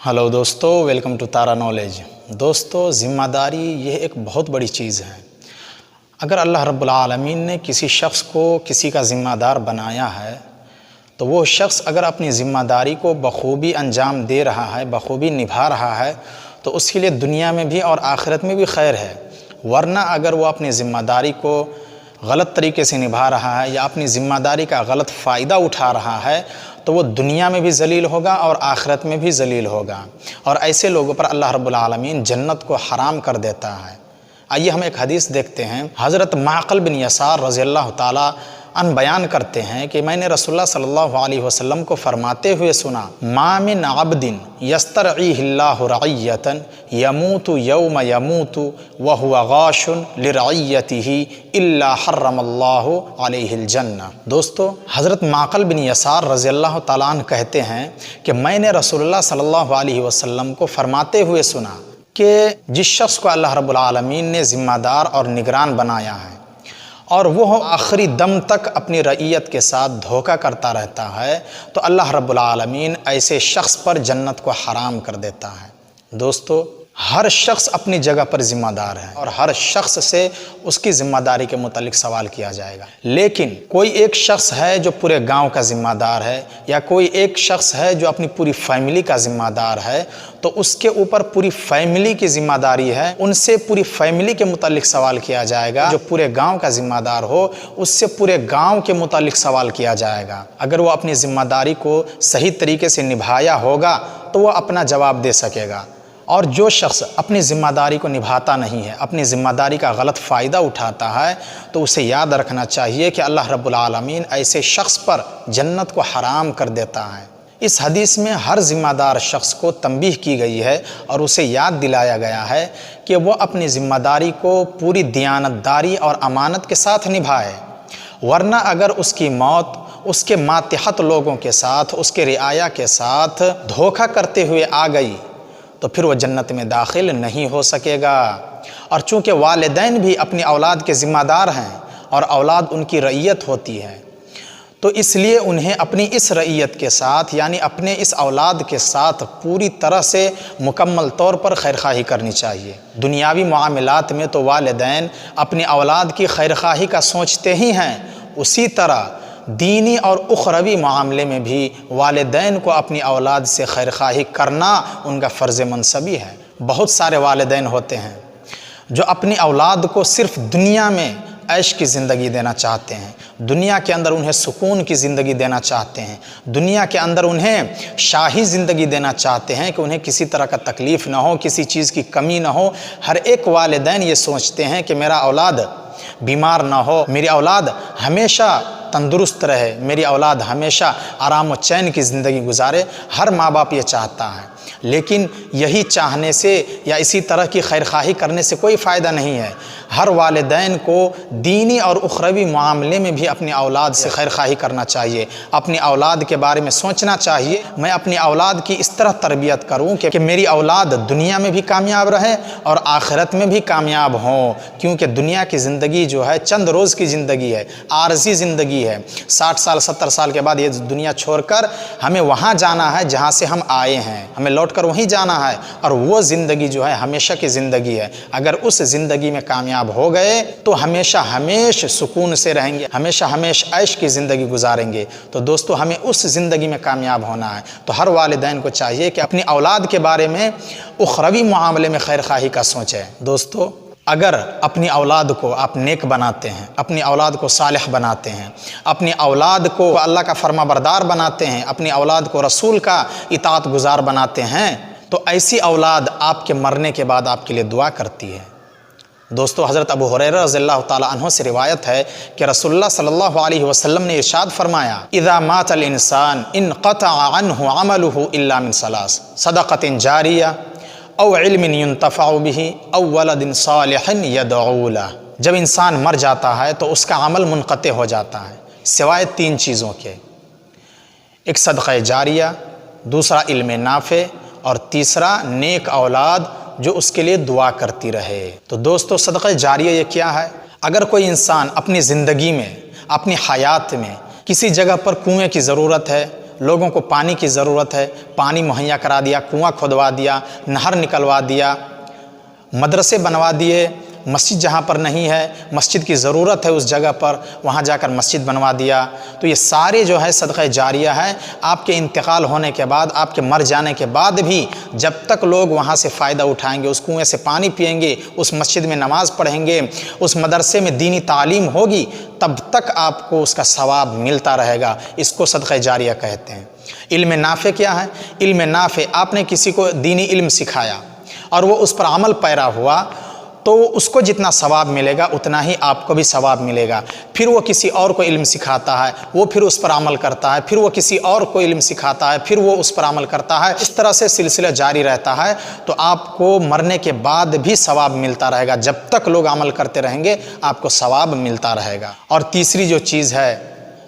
Hello दोस्तों, welcome to Tara knowledge. दोस्तों, ज़िम्मेदारी ये एक बहुत बड़ी चीज़ है। अगर अल्लाह रब्बुल आलमीन ने किसी शख्स को किसी का ज़िम्मेदार बनाया है तो वो शख्स अगर अपनी ज़िम्मेदारी को बखूबी अंजाम दे रहा है, बखूबी निभा रहा है, तो उसके लिए दुनिया में भी और आखिरत में भी खैर है। वरना अगर वो अपनी ज़िम्मेदारी को गलत तरीके से निभा रहा है या अपनी ज़िम्मेदारी का गलत फ़ायदा उठा रहा है तो वो दुनिया में भी ज़लील होगा और आखिरत में भी ज़लील होगा, और ऐसे लोगों पर अल्लाह रब्बुल आलमीन जन्नत को हराम कर देता है। आइए हम एक हदीस देखते हैं। हज़रत माक़िल बिन यसार रज़ियल्लाहु ताला अन बयान करते हैं कि मैंने रसूलुल्लाह सल्लल्लाहु अलैहि वसल्लम को फरमाते हुए सुना, मा मिन अब्दिन यस्तरईहिल्लाहु रअयतन यमूतु यौम यमूतु व हुवा गाशुन लिरअयतिही इल्ला हर्रमल्लाहु अलैहिल जन्नह। दोस्तों, हज़रत माक़िल बिन यसार रज़ियल्लाहु ताला अन्हु कहते हैं कि मैंने रसूलुल्लाह सल्लल्लाहु अलैहि वसल्लम को फरमाते हुए सुना कि जिस शख्स को अल्लाह रब्बुल आलमीन ने ज़िम्मेदार और निगरान बनाया है और वह आखिरी दम तक अपनी रईयत के साथ धोखा करता रहता है तो अल्लाह रब्बुल आलमीन ऐसे शख्स पर जन्नत को हराम कर देता है। दोस्तों, हर शख्स अपनी जगह पर ज़िम्मेदार है और हर शख्स से उसकी ज़िम्मेदारी के मुतालिक सवाल किया जाएगा। लेकिन कोई एक शख्स है जो पूरे गांव का ज़िम्मेदार है या कोई एक शख्स है जो अपनी पूरी फैमिली का ज़िम्मेदार है, तो उसके ऊपर पूरी फैमिली की ज़िम्मेदारी है, उनसे पूरी फैमिली के मुतालिक सवाल किया जाएगा। जो पूरे गांव का ज़िम्मेदार हो उससे पूरे गांव के मुतालिक सवाल किया जाएगा। अगर वो अपनी ज़िम्मेदारी को सही तरीके से निभाया होगा तो वो अपना जवाब दे सकेगा, और जो शख्स अपनी ज़िम्मेदारी को निभाता नहीं है, अपनी ज़िम्मेदारी का गलत फ़ायदा उठाता है, तो उसे याद रखना चाहिए कि अल्लाह रब्बुल आलमीन ऐसे शख्स पर जन्नत को हराम कर देता है। इस हदीस में हर ज़िम्मेदार शख्स को तंबीह की गई है और उसे याद दिलाया गया है कि वो अपनी ज़िम्मेदारी को पूरी दियानतदारी और अमानत के साथ निभाए, वरना अगर उसकी मौत उसके मातहत लोगों के साथ, उसके रिआया के साथ धोखा करते हुए आ गई तो फिर वो जन्नत में दाखिल नहीं हो सकेगा। और चूँकि वालिदैन भी अपनी औलाद के ज़िम्मेदार हैं और औलाद उनकी रईयत होती है, तो इसलिए उन्हें अपनी इस रईयत के साथ यानी अपने इस औलाद के साथ पूरी तरह से मुकम्मल तौर पर खैरखाही करनी चाहिए। दुनियावी मामलात में तो वालिदैन अपनी औलाद की खैरखाही का सोचते ही हैं, उसी तरह दीनी और उखरवी मामले में भी वालिदैन को अपनी औलाद से खैरखाही करना उनका फ़र्ज़ मनसबी है। बहुत सारे वालिदैन होते हैं जो अपनी औलाद को सिर्फ़ दुनिया में ऐश की ज़िंदगी देना चाहते हैं, दुनिया के अंदर उन्हें सुकून की ज़िंदगी देना चाहते हैं, दुनिया के अंदर उन्हें शाही ज़िंदगी देना चाहते हैं कि उन्हें किसी तरह का तकलीफ़ ना हो, किसी चीज़ की कमी ना हो। हर एक वालिदैन ये सोचते हैं कि मेरा औलाद बीमार ना हो, मेरी औलाद हमेशा तंदुरुस्त रहे, मेरी औलाद हमेशा आराम व चैन की ज़िंदगी गुजारे। हर माँ बाप ये चाहता है, लेकिन यही चाहने से या इसी तरह की खैरखाही करने से कोई फ़ायदा नहीं है। हर वालिदैन को दीनी और उखरवी मामले में भी अपनी औलाद से खैरखाही करना चाहिए, अपनी औलाद के बारे में सोचना चाहिए, मैं अपनी औलाद की इस तरह तरबियत करूं कि मेरी औलाद दुनिया में भी कामयाब रहे और आखिरत में भी कामयाब हों। क्योंकि दुनिया की ज़िंदगी जो है चंद रोज़ की ज़िंदगी है, आरज़ी ज़िंदगी है। 60 साल 70 साल के बाद ये दुनिया छोड़कर हमें वहाँ जाना है जहाँ से हम आए हैं, हमें लौट कर वहीं जाना है, और वो ज़िंदगी जो है हमेशा की ज़िंदगी है। अगर उस ज़िंदगी में कामयाब हो गए तो हमेशा हमेशा सुकून से रहेंगे, हमेशा हमेशा ऐश की ज़िंदगी गुजारेंगे। तो दोस्तों, हमें उस ज़िंदगी में कामयाब होना है। तो हर वालिदैन को चाहिए कि अपनी औलाद के बारे में उखरवी मामले में खैरखाही का सोचें। दोस्तों, अगर अपनी औलाद को आप नेक बनाते हैं, अपनी औलाद को सालिह बनाते हैं, अपनी औलाद को अल्लाह का फरमाबरदार बनाते हैं, अपनी औलाद को रसूल का इताअत गुजार बनाते हैं, तो ऐसी औलाद आपके मरने के बाद आपके लिए दुआ करती है। दोस्तों, हज़रत अबू हुरैरा रज़ियल्लाहु ताला अन्हु से रिवायत है कि रसूलुल्लाह सल्लल्लाहु अलैहि वसल्लम ने इरशाद फरमाया, इज़ा मातल इंसान इनक़तअ अन्हु अमलुहु इल्ला मिन सलास सदक़तिन जारिया औ इल्मिन युंतफ़अु बिही औ वलदिन सालिहिन यदअू लह। जब इंसान मर जाता है तो उसका अमल मुनक़ते हो जाता है सिवाय 3 चीज़ों के, एक सदक़ा जारिया, दूसरा इल्म नाफ़े और तीसरा नेक औलाद जो उसके लिए दुआ करती रहे। तो दोस्तों, सदक़ा जारिया ये क्या है? अगर कोई इंसान अपनी ज़िंदगी में, अपनी हयात में किसी जगह पर कुएँ की ज़रूरत है لوگوں کو پانی کی ضرورت ہے، پانی مہیا کرا دیا، کنواں کھودوا دیا، نہر نکلوا دیا، مدرسے بنوا دیے، مسجد جہاں پر نہیں ہے، مسجد کی ضرورت ہے اس جگہ پر، وہاں جا کر مسجد بنوا دیا۔ تو یہ سارے جو ہے صدقہ جاریہ ہے، آپ کے انتقال ہونے کے بعد، آپ کے مر جانے کے بعد بھی جب تک لوگ وہاں سے فائدہ اٹھائیں گے، اس کنویں سے پانی پئیں گے، اس مسجد میں نماز پڑھیں گے، اس مدرسے میں دینی تعلیم ہوگی، تب تک آپ کو اس کا ثواب ملتا رہے گا۔ اس کو صدقہ جاریہ کہتے ہیں۔ علم نافع کیا ہے؟ علم نافع، آپ نے کسی کو دینی علم سکھایا اور وہ اس پر عمل پیرا ہوا، تو اس کو جتنا ثواب ملے گا اتنا ہی آپ کو بھی ثواب ملے گا۔ پھر وہ کسی اور کو علم سکھاتا ہے، وہ پھر اس پر عمل کرتا ہے، پھر وہ کسی اور کو علم سکھاتا ہے، پھر وہ اس پر عمل کرتا ہے، اس طرح سے سلسلہ جاری رہتا ہے۔ تو آپ کو مرنے کے بعد بھی ثواب ملتا رہے گا، جب تک لوگ عمل کرتے رہیں گے آپ کو ثواب ملتا رہے گا۔ اور تیسری جو چیز ہے،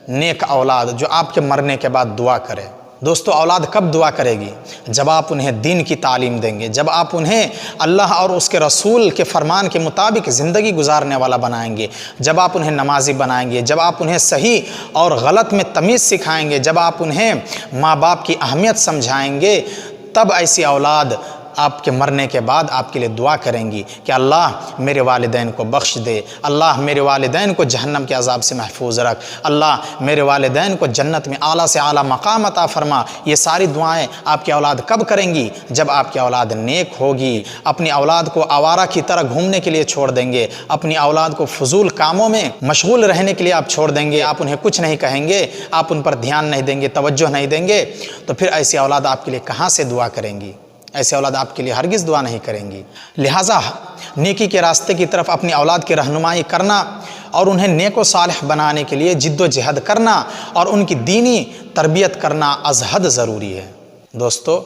نیک اولاد جو آپ کے مرنے کے بعد دعا کرے۔ دوستو، اولاد کب دعا کرے گی؟ جب آپ انہیں دین کی تعلیم دیں گے، جب آپ انہیں اللہ اور اس کے رسول کے فرمان کے مطابق زندگی گزارنے والا بنائیں گے، جب آپ انہیں نمازی بنائیں گے، جب آپ انہیں صحیح اور غلط میں تمیز سکھائیں گے، جب آپ انہیں ماں باپ کی اہمیت سمجھائیں گے، تب ایسی اولاد آپ کے مرنے کے بعد آپ کے لیے دعا کریں گی کہ اللہ میرے والدین کو بخش دے، اللہ میرے والدین کو جہنم کے عذاب سے محفوظ رکھ، اللہ میرے والدین کو جنت میں اعلیٰ سے اعلیٰ مقام عطا فرما۔ یہ ساری دعائیں آپ کی اولاد کب کریں گی؟ جب آپ کی اولاد نیک ہوگی۔ اپنی اولاد کو آوارہ کی طرح گھومنے کے لیے چھوڑ دیں گے، اپنی اولاد کو فضول کاموں میں مشغول رہنے کے لیے آپ چھوڑ دیں گے، آپ انہیں کچھ نہیں کہیں گے، آپ ان پر دھیان نہیں دیں گے، توجہ نہیں دیں گے، تو پھر ایسی اولاد آپ کے لیے کہاں سے دعا کریں گی؟ ایسے اولاد آپ کے لیے ہرگز دعا نہیں کریں گی۔ لہٰذا نیکی کے راستے کی طرف اپنی اولاد کی رہنمائی کرنا اور انہیں نیک و صالح بنانے کے لیے جد و جہد کرنا اور ان کی دینی تربیت کرنا از حد ضروری ہے۔ دوستو،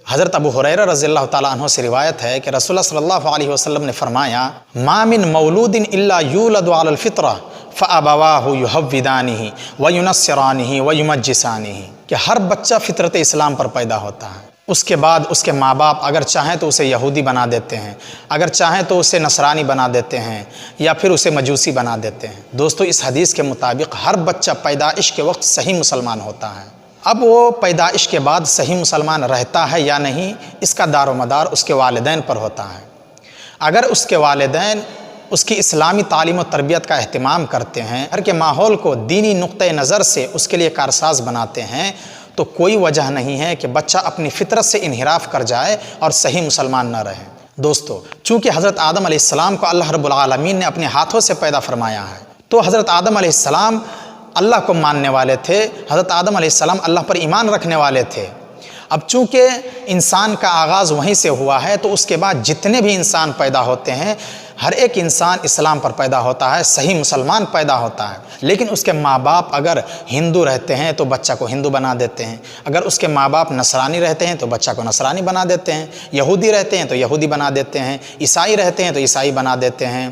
حضرت ابو ہریرہ رضی اللہ تعالیٰ عنہ سے روایت ہے کہ رسول اللہ صلی اللہ علیہ وسلم نے فرمایا، ما من مولود الا یولد علی الفطرہ فابواہ یحودانہ وینصرانہ ویمجسانہ، کہ ہر بچہ فطرت اسلام پر پیدا ہوتا ہے، اس کے بعد اس کے ماں باپ اگر چاہیں تو اسے یہودی بنا دیتے ہیں، اگر چاہیں تو اسے نصرانی بنا دیتے ہیں، یا پھر اسے مجوسی بنا دیتے ہیں۔ دوستو، اس حدیث کے مطابق ہر بچہ پیدائش کے وقت صحیح مسلمان ہوتا ہے۔ اب وہ پیدائش کے بعد صحیح مسلمان رہتا ہے یا نہیں، اس کا دار و مدار اس کے والدین پر ہوتا ہے۔ اگر اس کے والدین اس کی اسلامی تعلیم و تربیت کا اہتمام کرتے ہیں، گھر کے ماحول کو دینی نقطۂ نظر سے اس کے لیے کارساز بناتے ہیں، تو کوئی وجہ نہیں ہے کہ بچہ اپنی فطرت سے انحراف کر جائے اور صحیح مسلمان نہ رہے۔ دوستو، چونکہ حضرت آدم علیہ السلام کو اللہ رب العالمین نے اپنے ہاتھوں سے پیدا فرمایا ہے، تو حضرت آدم علیہ السلام اللہ کو ماننے والے تھے، حضرت آدم علیہ السلام اللہ پر ایمان رکھنے والے تھے۔ اب چونکہ انسان کا آغاز وہیں سے ہوا ہے، تو اس کے بعد جتنے بھی انسان پیدا ہوتے ہیں، ہر ایک انسان اسلام پر پیدا ہوتا ہے، صحیح مسلمان پیدا ہوتا ہے۔ لیکن اس کے ماں باپ اگر ہندو رہتے ہیں تو بچہ کو ہندو بنا دیتے ہیں، اگر اس کے ماں باپ نصرانی رہتے ہیں تو بچہ کو نصرانی بنا دیتے ہیں، یہودی رہتے ہیں تو یہودی بنا دیتے ہیں، عیسائی رہتے ہیں تو عیسائی بنا دیتے ہیں۔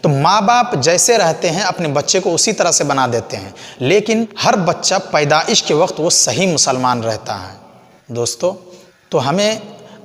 تو ماں باپ جیسے رہتے ہیں اپنے بچے کو اسی طرح سے بنا دیتے ہیں، لیکن ہر بچہ پیدائش کے وقت وہ صحیح مسلمان رہتا ہے۔ دوستو، تو ہمیں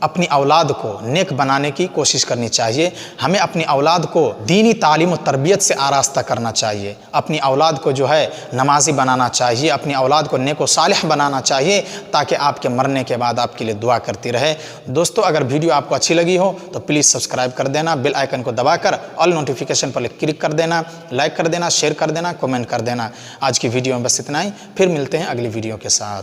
اپنی اولاد کو نیک بنانے کی کوشش کرنی چاہیے، ہمیں اپنی اولاد کو دینی تعلیم و تربیت سے آراستہ کرنا چاہیے، اپنی اولاد کو جو ہے نمازی بنانا چاہیے، اپنی اولاد کو نیک و صالح بنانا چاہیے، تاکہ آپ کے مرنے کے بعد آپ کے لیے دعا کرتی رہے۔ دوستو، اگر ویڈیو آپ کو اچھی لگی ہو تو پلیز سبسکرائب کر دینا، بیل آئیکن کو دبا کر آل نوٹیفیکیشن پر کلک کر دینا، لائک کر دینا، شیئر کر دینا، کمنٹ کر دینا۔ آج کی ویڈیو میں بس اتنا ہی، پھر ملتے ہیں اگلی ویڈیو کے ساتھ۔